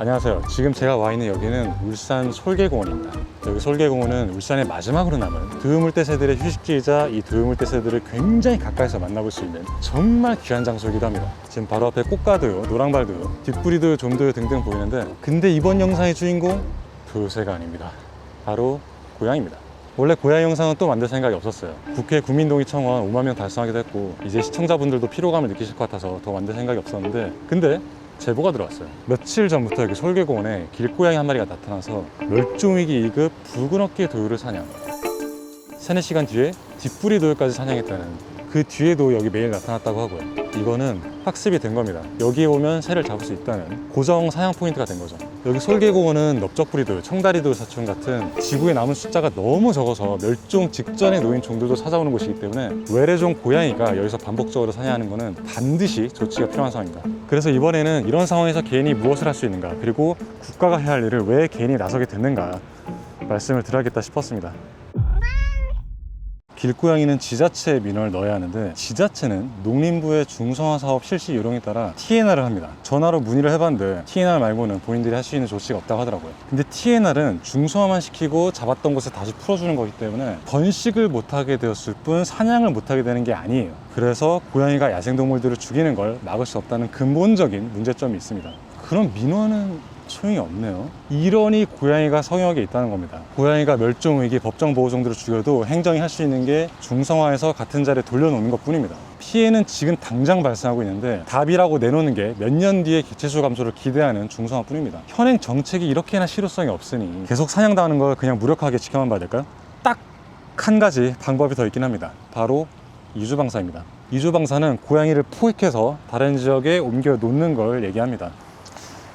안녕하세요. 지금 제가 와 있는 여기는 울산 솔개공원입니다. 여기 솔개공원은 울산의 마지막으로 남은 드물대 새들의 휴식지이자 이 드물대 새들을 굉장히 가까이서 만나볼 수 있는 정말 귀한 장소이기도 합니다. 지금 바로 앞에 꽃가드요, 노랑발드요, 뒷부리드, 좀도요 등등 보이는데, 근데 이번 영상의 주인공 도요새가 아닙니다. 바로 고양이입니다. 원래 고양이 영상은 또 만들 생각이 없었어요. 국회 국민동의 청원 5만 명 달성하기도 했고, 이제 시청자분들도 피로감을 느끼실 것 같아서 더 만들 생각이 없었는데, 근데 제보가 들어왔어요. 며칠 전부터 여기 솔개공원에 길고양이 한 마리가 나타나서 멸종위기 2급 붉은 어깨 도요를 사냥, 3-4시간 뒤에 뒷부리 도요까지 사냥했다는, 그 뒤에도 여기 매일 나타났다고 하고요. 이거는 학습이 된 겁니다. 여기에 오면 새를 잡을 수 있다는 고정 사냥 포인트가 된 거죠. 여기 솔개공원은 넓적부리도, 청다리도 사촌 같은 지구에 남은 숫자가 너무 적어서 멸종 직전에 놓인 종들도 찾아오는 곳이기 때문에 외래종 고양이가 여기서 반복적으로 사냥하는 것은 반드시 조치가 필요한 상황입니다. 그래서 이번에는 이런 상황에서 개인이 무엇을 할 수 있는가, 그리고 국가가 해야 할 일을 왜 개인이 나서게 됐는가 말씀을 드려야겠다 싶었습니다. 길고양이는 지자체에 민원을 넣어야 하는데, 지자체는 농림부의 중성화 사업 실시 요령에 따라 TNR을 합니다. 전화로 문의를 해봤는데 TNR 말고는 본인들이 할 수 있는 조치가 없다고 하더라고요. 근데 TNR은 중성화만 시키고 잡았던 곳에 다시 풀어주는 거기 때문에 번식을 못하게 되었을 뿐 사냥을 못하게 되는 게 아니에요. 그래서 고양이가 야생동물들을 죽이는 걸 막을 수 없다는 근본적인 문제점이 있습니다. 그럼 민원은 소용이 없네요. 이러니 고양이가 성역에 있다는 겁니다. 고양이가 멸종위기 법정보호종들을 죽여도 행정이 할 수 있는 게 중성화해서 같은 자리에 돌려놓는 것 뿐입니다. 피해는 지금 당장 발생하고 있는데 답이라고 내놓는 게 몇 년 뒤에 개체수 감소를 기대하는 중성화 뿐입니다. 현행 정책이 이렇게나 실효성이 없으니 계속 사냥당하는 걸 그냥 무력하게 지켜만 봐야 될까요? 딱 한 가지 방법이 더 있긴 합니다. 바로 이주방사입니다. 이주방사는 고양이를 포획해서 다른 지역에 옮겨 놓는 걸 얘기합니다.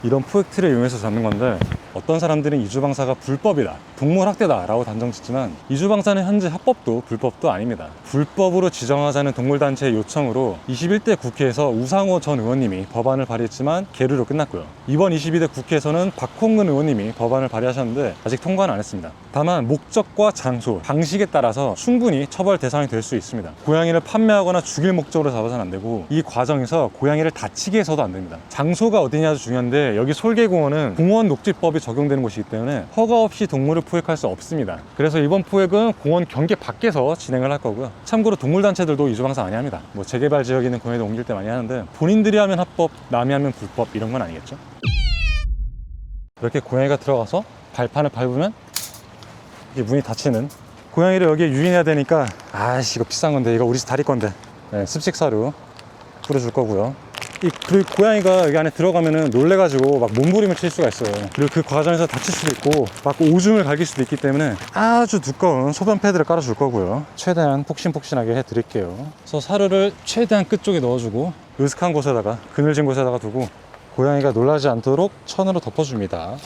이런 포획틀을 이용해서 잡는 건데, 어떤 사람들은 이주방사가 불법이다, 동물학대다 라고 단정짓지만, 이주방사는 현재 합법도 불법도 아닙니다. 불법으로 지정하자는 동물단체의 요청으로 21대 국회에서 우상호 전 의원님이 법안을 발의했지만 계류로 끝났고요. 이번 22대 국회에서는 박홍근 의원님이 법안을 발의하셨는데 아직 통과는 안 했습니다. 다만 목적과 장소, 방식에 따라서 충분히 처벌 대상이 될 수 있습니다. 고양이를 판매하거나 죽일 목적으로 잡아서는 안 되고, 이 과정에서 고양이를 다치게 해서도 안 됩니다. 장소가 어디냐도 중요한데, 여기 솔개공원은 공원 녹지법이 적용되는 곳이기 때문에 허가 없이 동물을 포획할 수 없습니다. 그래서 이번 포획은 공원 경계 밖에서 진행을 할 거고요. 참고로 동물단체들도 이주방사 많이 합니다. 뭐 재개발 지역에 있는 공원에도 옮길 때 많이 하는데, 본인들이 하면 합법, 남이 하면 불법 이런 건 아니겠죠. 이렇게 고양이가 들어가서 발판을 밟으면 이게 문이 닫히는, 고양이를 여기에 유인해야 되니까, 아이씨 이거 비싼 건데, 이거 우리 집 다리 건데, 네, 습식사료 뿌려줄 거고요. 그리고 고양이가 여기 안에 들어가면은 놀래가지고 막 몸부림을 칠 수가 있어요. 그리고 그 과정에서 다칠 수도 있고 막 오줌을 갈길 수도 있기 때문에 아주 두꺼운 소변 패드를 깔아줄 거고요. 최대한 폭신폭신하게 해드릴게요. 그래서 사료를 최대한 끝쪽에 넣어주고 으슥한 곳에다가, 그늘진 곳에다가 두고 고양이가 놀라지 않도록 천으로 덮어줍니다.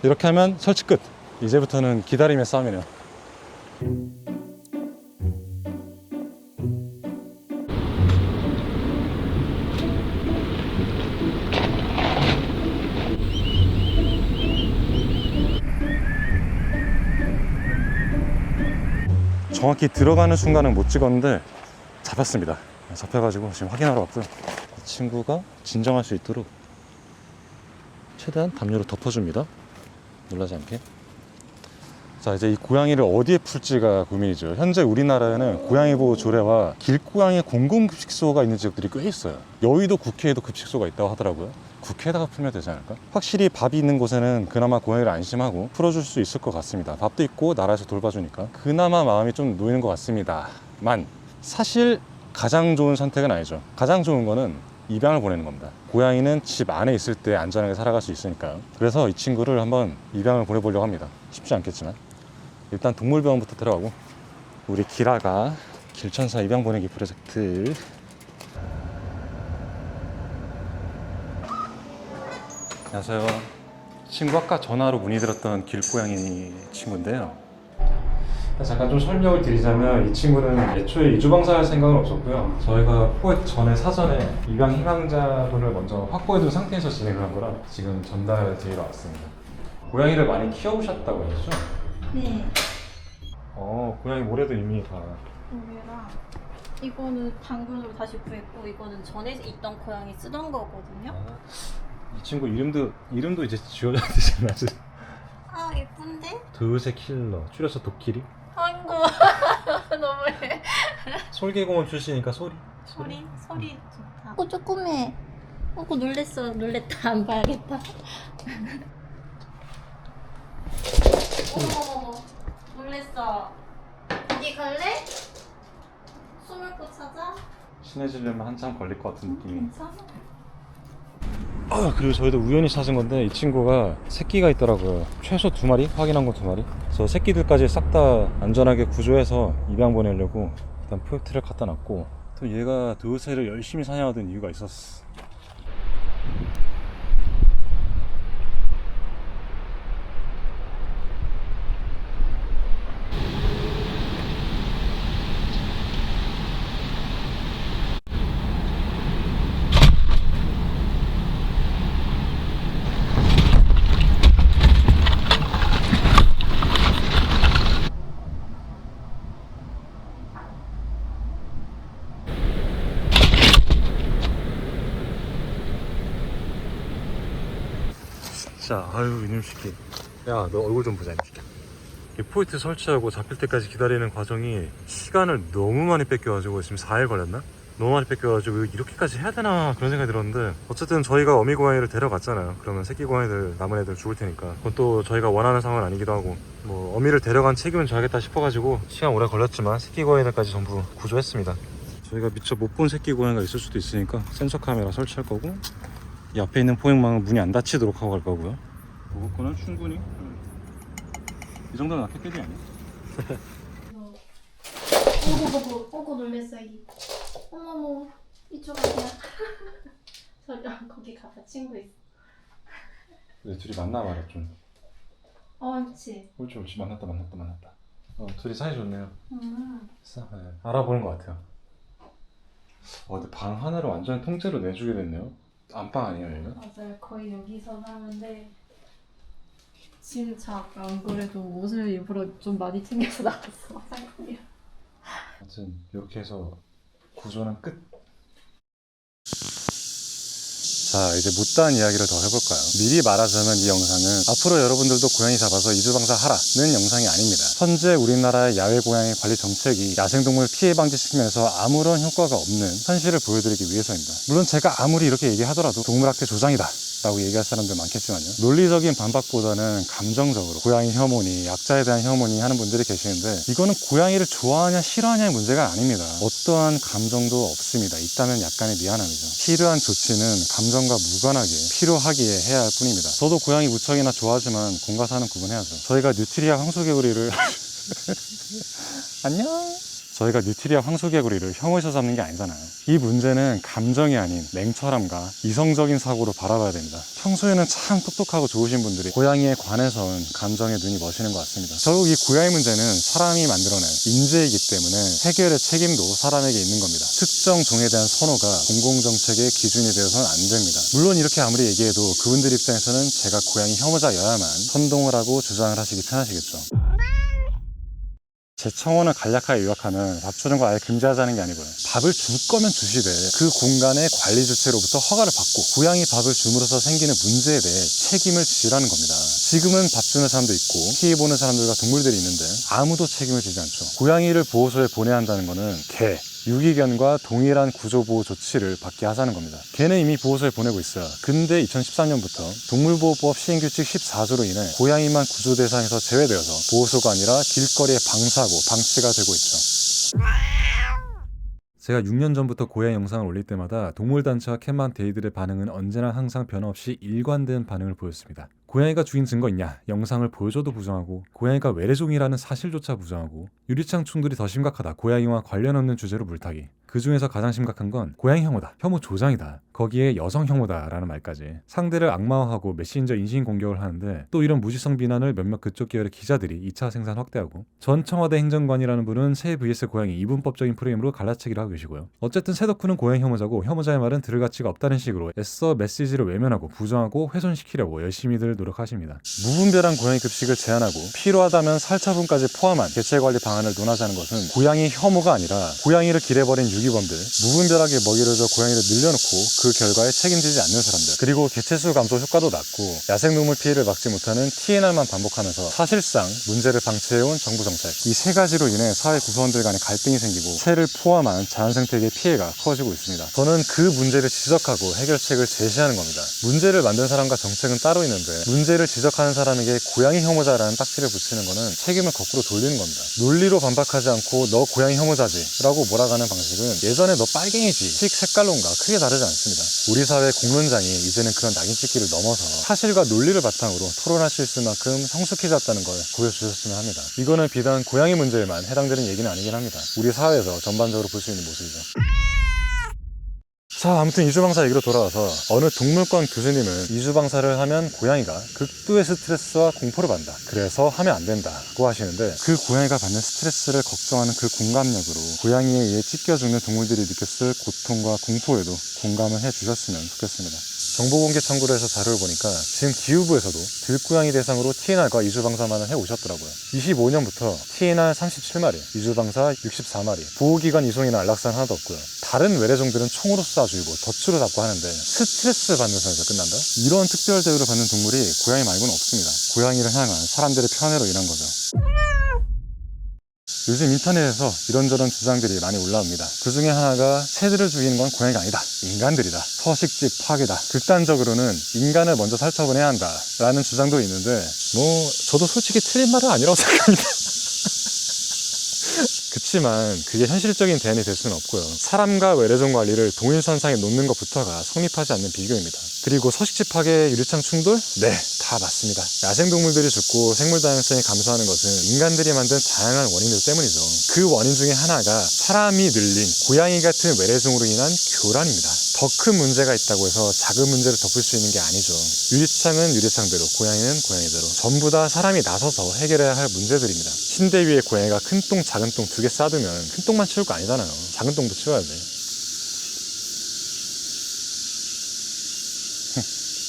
이렇게 하면 설치 끝. 이제부터는 기다림의 싸움이네요. 정확히 들어가는 순간은 못 찍었는데 잡혔습니다. 잡혀가지고 지금 확인하러 왔고요. 이 친구가 진정할 수 있도록 최대한 담요로 덮어줍니다. 놀라지 않게. 자, 이제 이 고양이를 어디에 풀지가 고민이죠. 현재 우리나라에는 고양이 보호 조례와 길고양이 공공급식소가 있는 지역들이 꽤 있어요. 여의도 국회에도 급식소가 있다고 하더라고요. 국회에다가 풀면 되지 않을까? 확실히 밥이 있는 곳에는 그나마 고양이를 안심하고 풀어줄 수 있을 것 같습니다. 밥도 있고 나라에서 돌봐주니까 그나마 마음이 좀 놓이는 것 같습니다만, 사실 가장 좋은 선택은 아니죠. 가장 좋은 거는 입양을 보내는 겁니다. 고양이는 집 안에 있을 때 안전하게 살아갈 수 있으니까요. 그래서 이 친구를 한번 입양을 보내보려고 합니다. 쉽지 않겠지만 일단 동물병원부터 들어가고, 우리 기라가 길천사 입양 보내기 프로젝트. 안녕하세요. 친구 아까 전화로 문의드렸던 길고양이 친구인데요. 잠깐 좀 설명을 드리자면, 이 친구는 애초에 이주방사할 생각은 없었고요. 저희가 포획 전에 사전에 입양 희망자분을 먼저 확보해둔 상태에서 진행을 한 거라 지금 전달드리러 왔습니다. 고양이를 많이 키워보셨다고 하셨죠? 네. 고양이 모래도 이미 다. 여기랑 이거는 당근으로 다시 구했고, 이거는 전에 있던 고양이 쓰던 거거든요. 이 친구 이름도 이제 지어졌지. 아 예쁜데? 도요새 킬러, 줄여서 도끼리. 아이고 너무해. 솔개공원 출신이니까 소리 소리 좋다. 조그매. 놀랬다. 안 봐야겠다. 어머머머 놀랬어. 어디 갈래? 숨을 곳 찾아? 친해지려면 한참 걸릴 것 같은 느낌이. 괜찮아. 그리고 저희도 우연히 찾은 건데 이 친구가 새끼가 있더라고요. 최소 2마리? 확인한 건 2마리. 그래서 새끼들까지 싹 다 안전하게 구조해서 입양 보내려고 일단 포획트를 갖다 놨고, 또 얘가 도요새를 열심히 사냥하던 이유가 있었어. 자, 아유 이놈 새끼. 야, 너 얼굴 좀 보자, 이 새끼. 이 포인트 설치하고 잡힐 때까지 기다리는 과정이 시간을 너무 많이 뺏겨가지고 지금 4일 걸렸나? 너무 많이 뺏겨가지고 이렇게까지 해야 되나 그런 생각이 들었는데, 어쨌든 저희가 어미 고양이를 데려갔잖아요. 그러면 새끼 고양이들, 남은 애들 죽을 테니까 그건 또 저희가 원하는 상황은 아니기도 하고, 뭐 어미를 데려간 책임은 져야겠다 싶어가지고 시간 오래 걸렸지만 새끼 고양이들까지 전부 구조했습니다. 저희가 미처 못 본 새끼 고양이가 있을 수도 있으니까 센서 카메라 설치할 거고, 이 앞에 있는 포획망은 문이 안 닫히도록 하고 갈 거고요. 그거는 충분히 이 정도는 낫겠지 아니야? 어구 놀랬어 이. 어머머 이쪽 아니야? 거기 가봐 친구 있어. 근데 둘이 만나 말이야 좀. 옳지. 옳지 만났다. 둘이 사이 좋네요. 네. 알아보는 것 같아요. 근데 방 하나를 완전 통째로 내주게 됐네요. 안방 아니에요 얘는? 맞아요. 거의 여기서 사는데 진짜 아까 안 그래도 옷을 일부러 좀 많이 챙겨서 나왔어. 화장품이랑. 아무튼 이렇게 해서 구조는 끝. 자, 이제 못다한 이야기를 더 해볼까요? 미리 말하자면 이 영상은 앞으로 여러분들도 고양이 잡아서 이주방사 하라는 영상이 아닙니다. 현재 우리나라의 야외 고양이 관리 정책이 야생동물 피해 방지 측면에서 아무런 효과가 없는 현실을 보여드리기 위해서입니다. 물론 제가 아무리 이렇게 얘기하더라도 동물학대 조장이다 라고 얘기할 사람들 많겠지만요, 논리적인 반박보다는 감정적으로 고양이 혐오니 약자에 대한 혐오니 하는 분들이 계시는데, 이거는 고양이를 좋아하냐 싫어하냐의 문제가 아닙니다. 어떠한 감정도 없습니다. 있다면 약간의 미안함이죠. 필요한 조치는 감정과 무관하게 필요하기에 해야 할 뿐입니다. 저도 고양이 무척이나 좋아하지만 공과 사는 구분해야죠. 저희가 뉴트리아 황소개구리를 안녕. 저희가 뉴트리아 황소개구리를 혐오해서 잡는 게 아니잖아요. 이 문제는 감정이 아닌 냉철함과 이성적인 사고로 바라봐야 됩니다. 평소에는 참 똑똑하고 좋으신 분들이 고양이에 관해서는 감정에 눈이 머시는 것 같습니다. 결국 이 고양이 문제는 사람이 만들어낸 인재이기 때문에 해결의 책임도 사람에게 있는 겁니다. 특정 종에 대한 선호가 공공정책의 기준이 되어서는 안 됩니다. 물론 이렇게 아무리 얘기해도 그분들 입장에서는 제가 고양이 혐오자여야만 선동을 하고 주장을 하시기 편하시겠죠. 제 청원을 간략하게 요약하면 밥 주는 거 아예 금지하자는 게 아니고요, 밥을 줄 거면 주시되 그 공간의 관리 주체로부터 허가를 받고 고양이 밥을 줌으로써 생기는 문제에 대해 책임을 지라는 겁니다. 지금은 밥 주는 사람도 있고 피해 보는 사람들과 동물들이 있는데 아무도 책임을 지지 않죠. 고양이를 보호소에 보내야 한다는 거는 개, 유기견과 동일한 구조보호 조치를 받게 하자는 겁니다. 개는 이미 보호소에 보내고 있어요. 근데 2013년부터 동물보호법 시행규칙 14조로 인해 고양이만 구조 대상에서 제외되어서 보호소가 아니라 길거리의 방사고 방치가 되고 있죠. 제가 6년 전부터 고양이 영상을 올릴 때마다 동물단체와 캣맘데이들의 반응은 언제나 항상 변함없이 일관된 반응을 보였습니다. 고양이가 죽인 증거 있냐? 영상을 보여줘도 부정하고, 고양이가 외래종이라는 사실조차 부정하고, 유리창 충돌이 더 심각하다, 고양이와 관련 없는 주제로 물타기. 그 중에서 가장 심각한 건 고양이 혐오다, 혐오 조장이다, 거기에 여성 혐오다 라는 말까지. 상대를 악마화하고 메신저 인신공격을 하는데, 또 이런 무지성 비난을 몇몇 그쪽 계열의 기자들이 2차 생산 확대하고, 전 청와대 행정관이라는 분은 새 vs 고양이 이분법적인 프레임으로 갈라치기를 하고 계시고요. 어쨌든 새 덕후는 고양이 혐오자고 혐오자의 말은 들을 가치가 없다는 식으로 애써 메시지를 외면하고 부정하고 훼손시키려고 열심히들 노력하십니다. 무분별한 고양이 급식을 제한하고 필요하다면 살처분까지 포함한 개체관리 방안을 논하자는 것은 고양이 혐오가 아니라 고양이를 길에 버린 유기범들, 무분별하게 먹이를 줘 고양이를 늘려놓고 그 결과에 책임지지 않는 사람들, 그리고 개체수 감소 효과도 낮고 야생동물 피해를 막지 못하는 TNR만 반복하면서 사실상 문제를 방치해온 정부 정책, 이 세 가지로 인해 사회 구성원들 간의 갈등이 생기고 새를 포함한 자연생태계 피해가 커지고 있습니다. 저는 그 문제를 지적하고 해결책을 제시하는 겁니다. 문제를 만든 사람과 정책은 따로 있는데 문제를 지적하는 사람에게 고양이 혐오자라는 딱지를 붙이는 거는 책임을 거꾸로 돌리는 겁니다. 논리로 반박하지 않고 너 고양이 혐오자지 라고 몰아가는 방식은 예전에 너 빨갱이지 식 색깔론과 크게 다르지 않습니다. 우리 사회 공론장이 이제는 그런 낙인 찍기를 넘어서 사실과 논리를 바탕으로 토론할 수 있을 만큼 성숙해졌다는 걸 보여주셨으면 합니다. 이거는 비단 고양이 문제에만 해당되는 얘기는 아니긴 합니다. 우리 사회에서 전반적으로 볼 수 있는 모습이죠. 자, 아무튼 이주방사 얘기로 돌아와서 어느 동물권 교수님은 이주방사를 하면 고양이가 극도의 스트레스와 공포를 받는다. 그래서 하면 안 된다고 하시는데 그 고양이가 받는 스트레스를 걱정하는 그 공감력으로 고양이에 의해 찢겨 죽는 동물들이 느꼈을 고통과 공포에도 공감을 해주셨으면 좋겠습니다. 정보공개 청구를 해서 자료를 보니까 지금 기후부에서도 들고양이 대상으로 TNR과 이주방사만을 해오셨더라고요. 25년부터 TNR 37마리, 이주방사 64마리, 보호기관 이송이나 안락사는 하나도 없고요. 다른 외래종들은 총으로 쏴 죽이고 덫으로 잡고 하는데 스트레스 받는 선에서 끝난다? 이런 특별 대우를 받는 동물이 고양이 말고는 없습니다. 고양이를 향한 사람들의 편애로 인한 거죠. 요즘 인터넷에서 이런저런 주장들이 많이 올라옵니다. 그 중에 하나가 새들을 죽이는 건 고양이가 아니다, 인간들이다, 서식지 파괴다, 극단적으로는 인간을 먼저 살처분해야 한다 라는 주장도 있는데 저도 솔직히 틀린 말은 아니라고 생각합니다. 그치만 그게 현실적인 대안이 될 수는 없고요. 사람과 외래종 관리를 동일선상에 놓는 것부터가 성립하지 않는 비교입니다. 그리고 서식지 파괴, 유리창 충돌? 네, 다 맞습니다. 야생동물들이 죽고 생물 다양성이 감소하는 것은 인간들이 만든 다양한 원인들 때문이죠. 그 원인 중에 하나가 사람이 늘린 고양이 같은 외래종으로 인한 교란입니다. 더 큰 문제가 있다고 해서 작은 문제를 덮을 수 있는 게 아니죠. 유리창은 유리창대로, 고양이는 고양이대로 전부 다 사람이 나서서 해결해야 할 문제들입니다. 침대 위에 고양이가 큰 똥, 작은 똥 두 개 싸두면 큰 똥만 치울 거 아니잖아요. 작은 똥도 치워야지.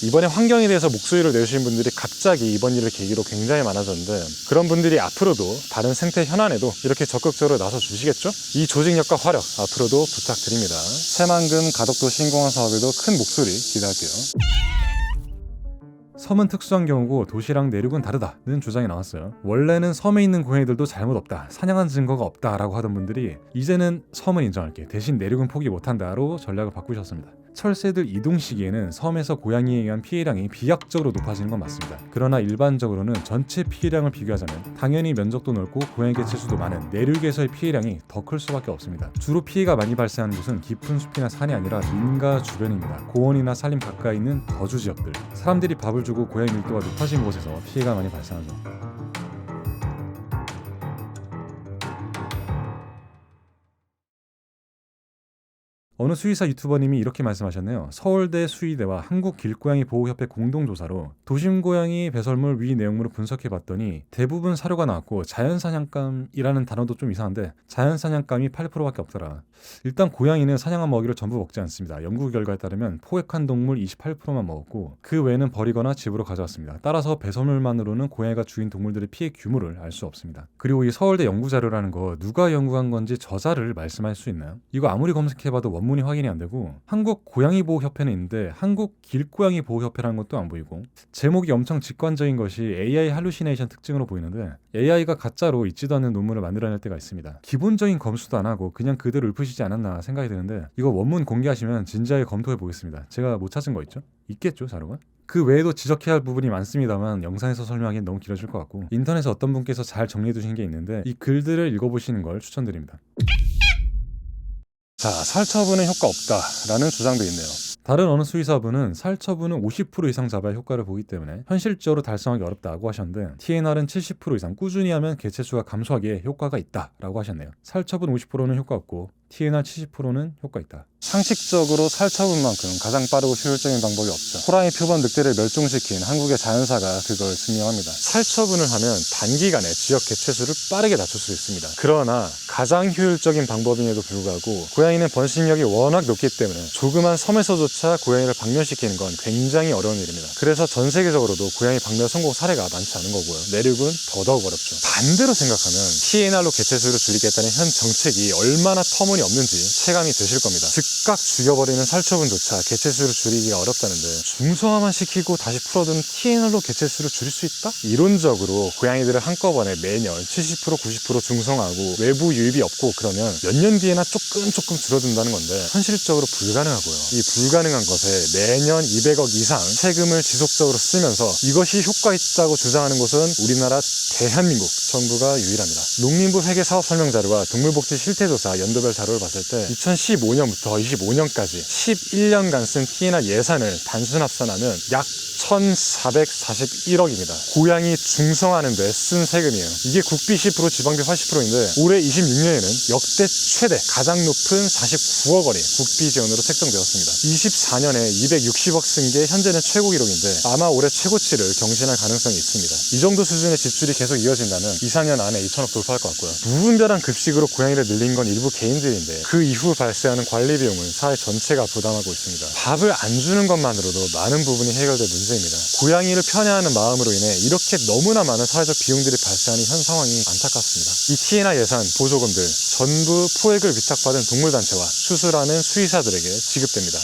이번에 환경에 대해서 목소리를 내주신 분들이 갑자기 이번 일을 계기로 굉장히 많아졌는데 그런 분들이 앞으로도 다른 생태 현안에도 이렇게 적극적으로 나서 주시겠죠? 이 조직력과 화력 앞으로도 부탁드립니다. 새만금 가덕도 신공항 사업에도 큰 목소리 기대할게요. 섬은 특수한 경우고 도시랑 내륙은 다르다는 주장이 나왔어요. 원래는 섬에 있는 고양이들도 잘못 없다, 사냥한 증거가 없다라고 하던 분들이 이제는 섬은 인정할게, 대신 내륙은 포기 못한다로 전략을 바꾸셨습니다. 철새들 이동 시기에는 섬에서 고양이에 의한 피해량이 비약적으로 높아지는 건 맞습니다. 그러나 일반적으로는 전체 피해량을 비교하자면 당연히 면적도 넓고 고양이 개체수도 많은 내륙에서의 피해량이 더 클 수밖에 없습니다. 주로 피해가 많이 발생하는 곳은 깊은 숲이나 산이 아니라 민가 주변입니다. 고원이나 산림 가까이 있는 거주 지역들, 사람들이 밥을 주고 고양이 밀도가 높아진 곳에서 피해가 많이 발생하죠. 어느 수의사 유튜버님이 이렇게 말씀하셨네요. 서울대 수의대와 한국길고양이보호협회 공동조사로 도심고양이 배설물 위 내용물을 분석해봤더니 대부분 사료가 나왔고 자연사냥감이라는 단어도 좀 이상한데 자연사냥감이 8%밖에 없더라. 일단 고양이는 사냥한 먹이를 전부 먹지 않습니다. 연구 결과에 따르면 포획한 동물 28%만 먹었고 그 외에는 버리거나 집으로 가져왔습니다. 따라서 배설물만으로는 고양이가 죽인 동물들의 피해 규모를 알 수 없습니다. 그리고 이 서울대 연구 자료라는 거 누가 연구한 건지 저자를 말씀할 수 있나요? 이거 아무리 검색해봐도 원문이 확인이 안 되고 한국고양이보호협회는 있는데 한국길고양이보호협회라는 것도 안 보이고 제목이 엄청 직관적인 것이 AI 할루시네이션 특징으로 보이는데 AI가 가짜로 있지도 않는 논문을 만들어낼 때가 있습니다. 기본적인 검수도 안 하고 그냥 그대로 읊으시지 않았나 생각이 드는데 이거 원문 공개하시면 진지하게 검토해 보겠습니다. 제가 못 찾은 거 있죠? 있겠죠, 자료가? 그 외에도 지적해야 할 부분이 많습니다만 영상에서 설명하기엔 너무 길어질 것 같고 인터넷에 어떤 분께서 잘 정리해 두신 게 있는데 이 글들을 읽어보시는 걸 추천드립니다. 자, 살처분은 효과 없다라는 주장도 있네요. 다른 어느 수의사분은 살처분은 50% 이상 잡아야 효과를 보기 때문에 현실적으로 달성하기 어렵다고 하셨는데 TNR은 70% 이상 꾸준히 하면 개체수가 감소하기에 효과가 있다라고 하셨네요. 살처분 50%는 효과 없고 TNR 70%는 효과 있다. 상식적으로 살처분만큼 가장 빠르고 효율적인 방법이 없죠. 호랑이 표범 늑대를 멸종시킨 한국의 자연사가 그걸 증명합니다. 살처분을 하면 단기간에 지역 개체수를 빠르게 낮출 수 있습니다. 그러나 가장 효율적인 방법임에도 불구하고 고양이는 번식력이 워낙 높기 때문에 조그만 섬에서조차 고양이를 박멸시키는 건 굉장히 어려운 일입니다. 그래서 전 세계적으로도 고양이 박멸 성공 사례가 많지 않은 거고요. 내륙은 더더욱 어렵죠. 반대로 생각하면 TNR로 개체수를 줄이겠다는 현 정책이 얼마나 터무니없는 처분이 없는지 체감이 되실 겁니다. 즉각 죽여버리는 살처분조차 개체수를 줄이기가 어렵다는데 중성화만 시키고 다시 풀어두는 TNR로 개체수를 줄일 수 있다? 이론적으로 고양이들을 한꺼번에 매년 70% 90% 중성화하고 외부 유입이 없고 그러면 몇 년 뒤에나 조금 줄어든다는 건데 현실적으로 불가능하고요. 이 불가능한 것에 매년 200억 이상 세금을 지속적으로 쓰면서 이것이 효과 있다고 주장하는 곳은 우리나라 대한민국 정부가 유일합니다. 농림부 회계 사업 설명 자료와 동물복지 실태조사 연도별 자료를 봤을 때 2015년부터 25년까지 11년간 쓴 TNR 예산을 단순 합산하면 약 1,441억입니다. 고양이 중성하는데 쓴 세금이에요. 이게 국비 10%, 지방비 80%인데 올해 26년에는 역대 최대 가장 높은 49억 원이 국비 지원으로 책정되었습니다. 24년에 260억 쓴 게 현재는 최고 기록인데 아마 올해 최고치를 경신할 가능성이 있습니다. 이 정도 수준의 지출이 계속 이어진다면 2, 4년 안에 2천억 돌파할 것 같고요. 무분별한 급식으로 고양이를 늘린 건 일부 개인들인데 그 이후 발생하는 관리 비용은 사회 전체가 부담하고 있습니다. 밥을 안 주는 것만으로도 많은 부분이 해결될 문제입니다. 고양이를 편애하는 마음으로 인해 이렇게 너무나 많은 사회적 비용들이 발생하는 현 상황이 안타깝습니다. 이 TNR 예산, 보조금들 전부 포획을 위탁받은 동물단체와 수술하는 수의사들에게 지급됩니다.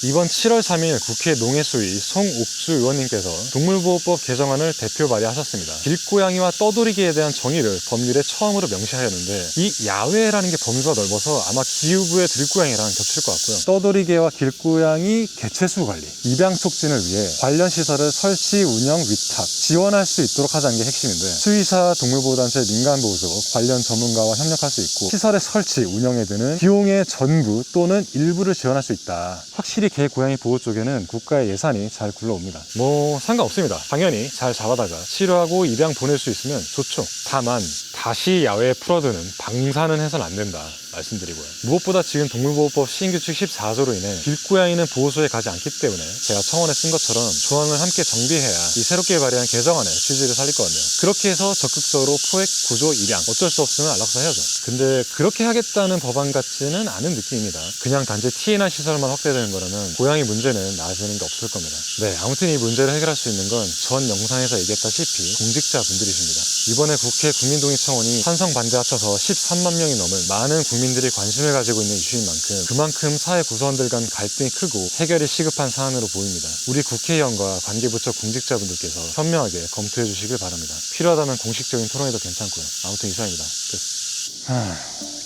이번 7월 3일 국회 농해수위 송옥주 의원님께서 동물보호법 개정안을 대표 발의하셨습니다. 길고양이와 떠돌이개에 대한 정의를 법률에 처음으로 명시하였는데 이 야외라는 게 범주가 넓어서 아마 기후부의 들고양이랑 겹칠 것 같고요. 떠돌이개와 길고양이 개체수 관리, 입양 촉진을 위해 관련 시설을 설치, 운영, 위탁, 지원할 수 있도록 하자는 게 핵심인데 수의사, 동물보호단체, 민간보호소, 관련 전문가와 협력할 수 있고 시설의 설치, 운영에 드는 비용의 전부 또는 일부를 지원할 수 있다. 확실히 개, 고양이 보호 쪽에는 국가의 예산이 잘 굴러옵니다. 뭐 상관없습니다. 당연히 잘 잡아다가 치료하고 입양 보낼 수 있으면 좋죠. 다만 다시 야외에 풀어두는 방사는 해서는 안 된다 말씀드리고요. 무엇보다 지금 동물보호법 시행규칙 14조로 인해 길고양이는 보호소에 가지 않기 때문에 제가 청원에 쓴 것처럼 조항을 함께 정비해야 이 새롭게 발의한 개정안의 취지를 살릴 거거든요. 그렇게 해서 적극적으로 포획, 구조, 입양 어쩔 수 없으면 안락사 해야죠. 근데 그렇게 하겠다는 법안 같지는 않은 느낌입니다. 그냥 단지 TNR 시설만 확대되는 거라면 고양이 문제는 나아지는 게 없을 겁니다. 네, 아무튼 이 문제를 해결할 수 있는 건 전 영상에서 얘기했다시피 공직자분들이십니다. 이번에 국회 국민동의청원이 찬성 반대 합쳐서 13만 명이 넘은 많은 국민들이 관심을 가지고 있는 이슈인 만큼 그만큼 사회 구성원들 간 갈등이 크고 해결이 시급한 사안으로 보입니다. 우리 국회의원과 관계부처 공직자분들께서 현명하게 검토해 주시길 바랍니다. 필요하다면 공식적인 토론회도 괜찮고요. 아무튼 이상입니다. 끝.